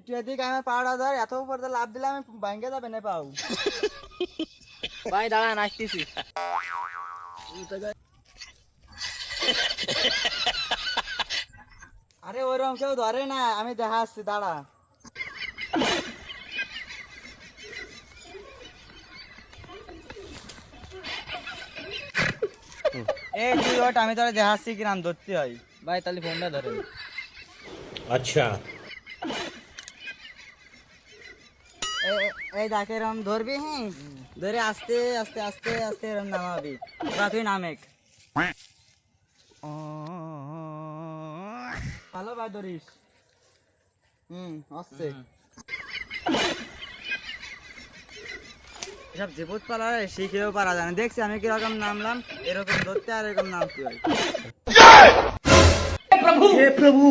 একটু এদিকে আমার পাওয়াটা ধর, এত উপর তো লাভ দিলে আমি ভাঙ্গে যাবে না পাও। ভাই দাঁড়ান আসতেছি। আরে ওইরকম কেউ ধরে না, আমি দেখা আসছি, দাঁড়া। এই তুই ওঠ, আমি তোরা দেখাচ্ছি কিরাম ধরতে হয়। ভাই তাহলে ফোনটা ধরেন। अच्छा। এই দেখ এরম ধরবি, হ্যাঁ, ধরে আস্তে আস্তে আস্তে আস্তে এরম নামাবি, এবার তুই নামেক। ভালো ভাই ধরিস। আসছে। এসব জীবত পালা শিখেও পারা যায় না, দেখছি আমি কিরকম নামলাম, এরকম ধরতে আর এরকম নামতে হয়। हे प्रभु।